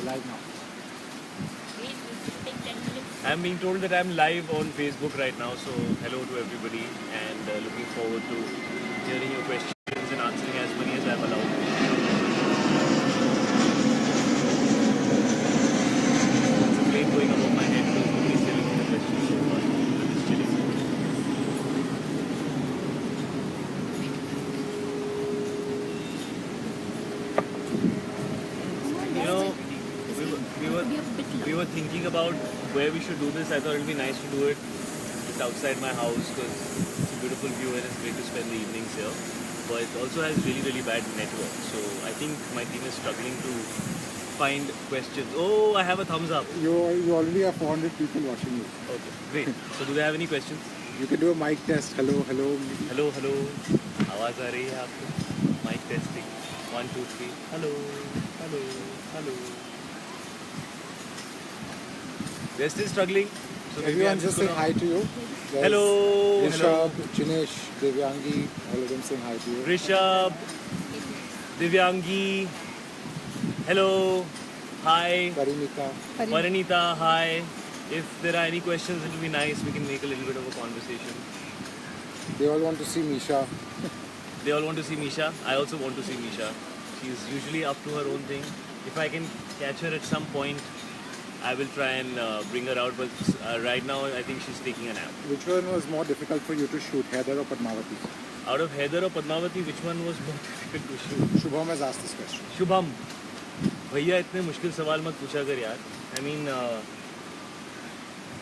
live now. I'm being told that I'm live on Facebook right now, so hello to everybody and looking forward to hearing your questions and answering as many as I'm allowed. There's a plane going above my head, so nobody's telling me the questions so far. I'm just chilling. You know, we were thinking about where we should do this. I thought it would be nice to do it just outside my house because it's a beautiful view and it's great to spend the evenings here. But it also has really bad network. So I think my team is struggling to find questions. Oh, I have a thumbs up. You already have 400 people watching you. Okay, great. So do they have any questions? You can do a mic test. Hello. Hello. आवाज आ रही है आपको? Mic testing. 1, 2, 3. Hello. They're still struggling. So Everyone's just saying hi to you. There's Hello. Rishabh, Jinesh, Divyangi, all of them saying hi to you. Rishabh, Divyangi, hello, hi. Parinita, hi. If there are any questions, it will be nice. We can make a little bit of a conversation. They all want to see Misha. They all want to see Misha. I also want to see Misha. She's usually up to her own thing. If I can catch her at some point, I will try and bring her out. But right now, I think she's taking a nap. Which one was more difficult for you to shoot, Heather or Padmavati? Out of Heather or Padmavati, which one was more difficult to shoot? Shubham has asked this question. Shubham, भैया इतने मुश्किल सवाल मत पूछा कर यार. I mean,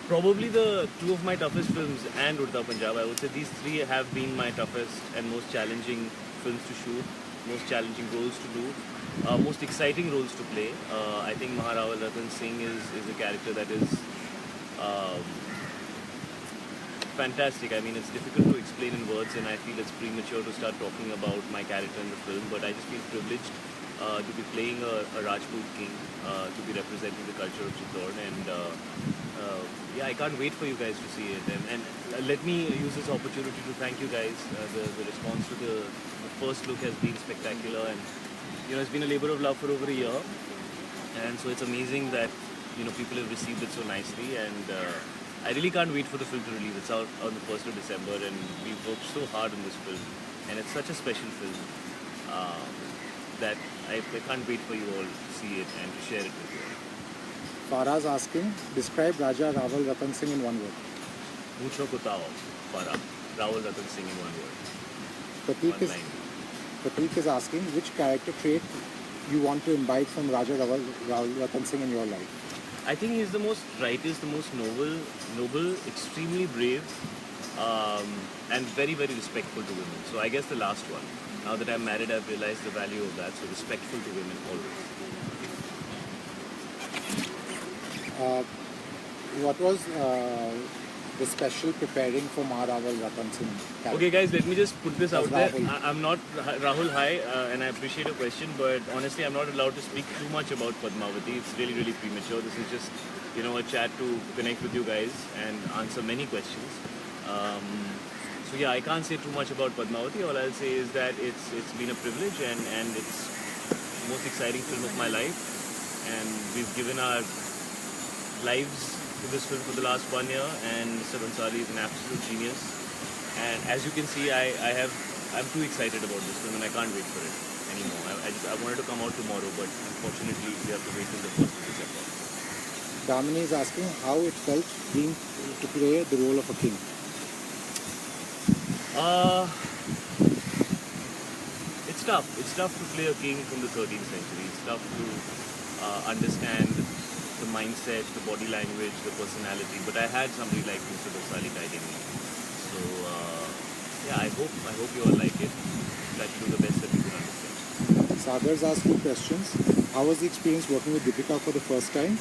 probably the two of my toughest films and Urta Punjab, I would say these three have been my toughest and most challenging films to shoot, most challenging roles to do, most exciting roles to play. I think Maharaval Ratan Singh is a character that is fantastic. I mean, it's difficult to explain in words, and I feel it's premature to start talking about my character in the film, but I just feel privileged to be playing a Rajput king, to be representing the culture of Chittor, and yeah, I can't wait for you guys to see it. And let me use this opportunity to thank you guys. The response to the first look has been spectacular, and you know, it's been a labor of love for over a year, and so it's amazing that people have received it so nicely, and I really can't wait for the film to release. It's out on the 1st of December, and we've worked so hard on this film, and it's such a special film that I can't wait for you all to see it and to share it with you all. Farah's asking, describe Raja Rawal Ratan Singh in one word. Mucho kutao, Farah. Rawal Ratan Singh in one word. Prateek is asking, which character trait you want to imbibe from Raja Rawal Ratan Singh in your life? I think he's the most righteous, the most noble, extremely brave, and very respectful to women. So I guess the last one. Now that I'm married, I've realized the value of that. So respectful to women always. What was the special preparing for Maharaval Ratan Singh character? Okay guys, let me just put this out there. Rahul. I'm not Rahul, hi, and I appreciate your question, but honestly I'm not allowed to speak too much about Padmavati. It's really premature. This is just a chat to connect with you guys and answer many questions. So yeah, I can't say too much about Padmavati. All I'll say is that it's been a privilege, and it's the most exciting film of my life, and we've given our lives to this film for the last 1 year, and Mr. Bansali is an absolute genius, and as you can see, I'm too excited about this film and I can't wait for it anymore. I wanted to come out tomorrow, but unfortunately we have to wait till the 1st of December. Damini is asking how it felt being to play the role of a king. It's tough. It's tough to play a king from the 13th century. It's tough to understand the mindset, the body language, the personality. But I had somebody like Mr. Bansali guiding me. So yeah, I hope you all like it. Try to do the best that we can understand. Sagar's asked 2 questions. How was the experience working with Deepika for the first time?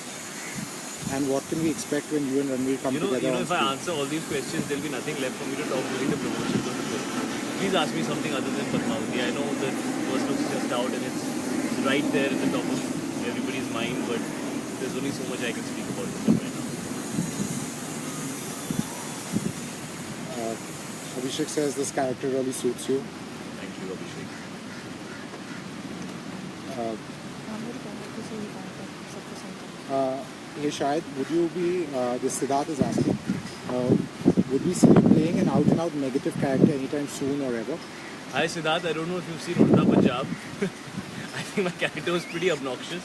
And what can we expect when you and Ranveer come together on if I answer all these questions, there will be nothing left for me to talk during the promotions of the film. Please ask me something other than Padmavati. I know that first look is just out and it's right there at the top of everybody's mind, but there's only so much I can speak about the film right now. Abhishek says this character really suits you. Thank you, Abhishek. hey Shahid, would you be, this Siddharth is asking, would we see you playing an out-and-out negative character anytime soon or ever? Hi Siddharth, I don't know if you've seen Urta Punjab. I think my character was pretty obnoxious.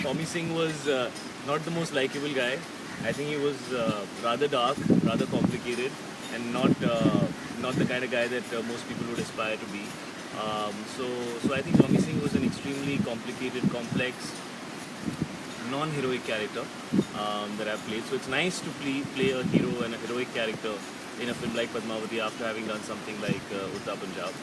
Tommy Singh was not the most likable guy. I think he was rather dark, rather complicated, and not the kind of guy that most people would aspire to be. So I think Tommy Singh was an extremely complicated, complex, non-heroic character that I've played. So it's nice to play a hero and a heroic character in a film like Padmavati after having done something like Urta Punjab.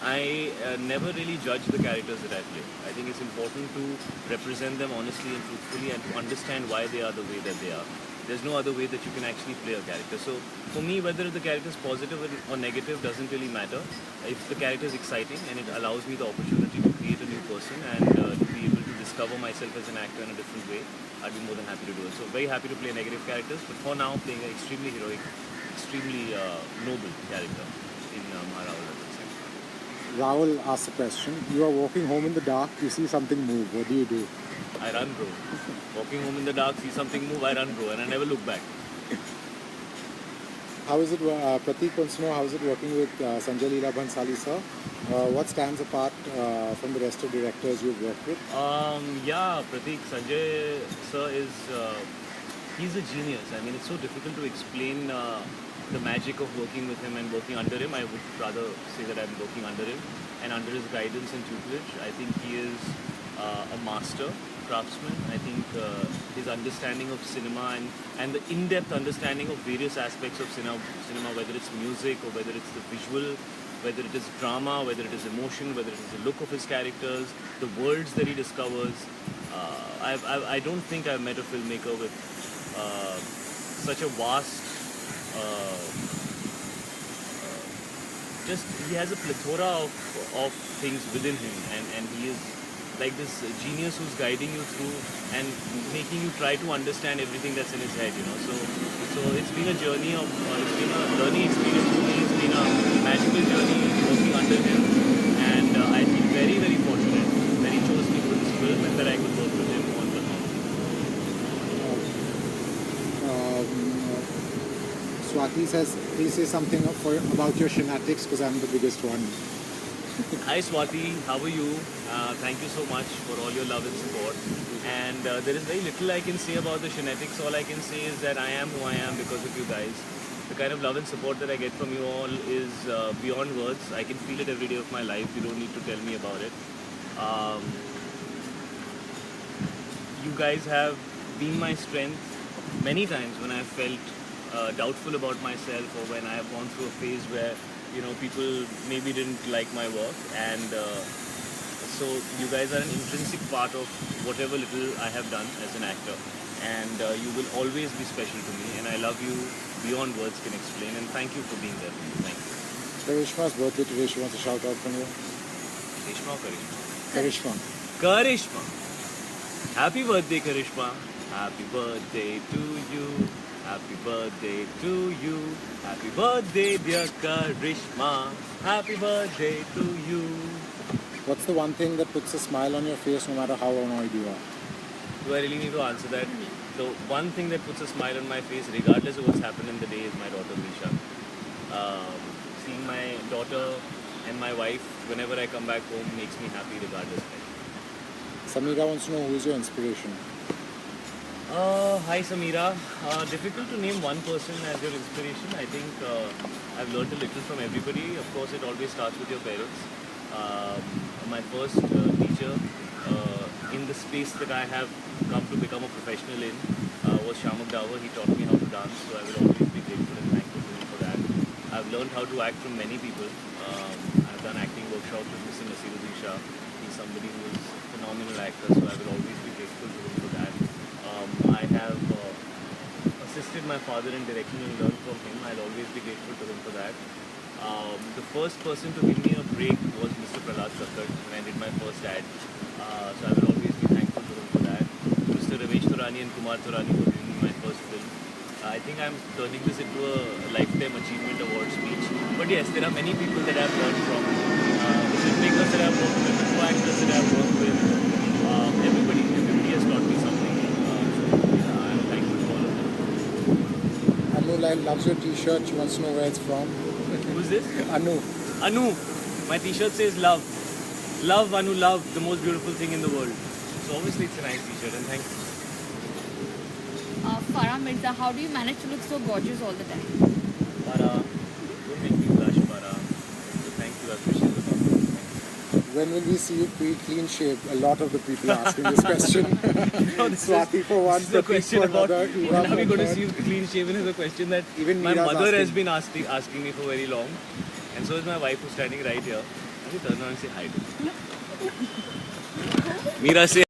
I never really judge the characters that I play. I think it's important to represent them honestly and truthfully and to understand why they are the way that they are. There's no other way that you can actually play a character. So for me, whether the character is positive or negative doesn't really matter. If the character is exciting and it allows me the opportunity to create a new person and to be able to discover myself as an actor in a different way, I'd be more than happy to do it. So very happy to play negative characters, but for now playing an extremely heroic, extremely noble character in Maharaja. Rahul asks a question. You are walking home in the dark, you see something move. What do you do? I run, bro. Walking home in the dark, see something move, I run, bro, and I never look back. How is it, Prateek wants to know, how is it working with Sanjay Leela Bhansali sir? What stands apart from the rest of directors you've worked with? Yeah, Prateek, Sanjay sir is, he's a genius. I mean, it's so difficult to explain the magic of working with him and working under him. I would rather say that I'm working under him and under his guidance and tutelage. I think he is a master craftsman. I think his understanding of cinema and the in-depth understanding of various aspects of cinema, whether it's music or whether it's the visual, whether it is drama, whether it is emotion, whether it is the look of his characters, the worlds that he discovers. I don't think I've met a filmmaker with such a vast he has a plethora of things within him, and he is like this genius who's guiding you through and making you try to understand everything that's in his head, you know. So it's been a journey of it's been a learning experience for me. It's been a magical journey working under him, and I feel very, very fortunate that he chose me for this film and that I could work with him on the film. Swati says, please say something about your shenanigans because I'm the biggest one. Hi Swati, how are you? Thank you so much for all your love and support. And there is very little I can say about the shenanigans. All I can say is that I am who I am because of you guys. The kind of love and support that I get from you all is beyond words. I can feel it every day of my life. You don't need to tell me about it. You guys have been my strength many times when I felt doubtful about myself or when I have gone through a phase where people maybe didn't like my work, and so you guys are an intrinsic part of whatever little I have done as an actor, and you will always be special to me, and I love you beyond words can explain, and thank you for being there. Thank you. Karishma's birthday today, she wants a shout out from you. Karishma or Karishma. Karishma. Happy birthday, Karishma. Happy birthday to you. Happy birthday to you. Happy birthday, dear Karishma. Happy birthday to you. What's the one thing that puts a smile on your face no matter how annoyed you are? Do I really need to answer that? The one thing that puts a smile on my face, regardless of what's happened in the day, is my daughter Misha. Seeing my daughter and my wife whenever I come back home makes me happy regardless. Samira wants to know who is your inspiration. Hi Samira. Difficult to name one person as your inspiration. I think I've learned a little from everybody. Of course, it always starts with your parents. My first teacher in the space that I have come to become a professional in was Shamak Davar. He taught me how to dance, so I will always be grateful and thankful to him for that. I've learned how to act from many people. I've done acting workshops with Mr. Nasiruddin Shah. He's somebody who is a phenomenal actor, so I will always be grateful to him for that. I have assisted my father in directing and learned from him. I'll always be grateful to him for that. The first person to give me a break was Mr. Prahlad Kakkad when I did my first ad. So I will always be thankful to him for that. Mr. Ramesh Turani and Kumar Turani were giving me my first film. I think I'm turning this into a Lifetime Achievement Award speech. But yes, there are many people that I've learned from. The filmmakers that I've worked with, the co-actors that I've worked with. Everybody has taught me something. style, loves your t-shirt. She wants to know where it's from. Who's this? Anu. Anu. My t-shirt says love. Love, Anu, love. The most beautiful thing in the world. So obviously it's a nice t-shirt and thank you. Farah Mirza, how do you manage to look so gorgeous all the time? Farah, don't make me blush, Farah. So thank you, I appreciate the compliment. When will we see you clean shaved? A lot of the people are asking this question. Swati for one, This is a Pratik question for about another, when Eva are we for going to third. see you clean shaven is a question that Even my Meera's mother has asking. been asking me for very long. And so is my wife who's standing right here. I should turn around and say hi to her. Meera, say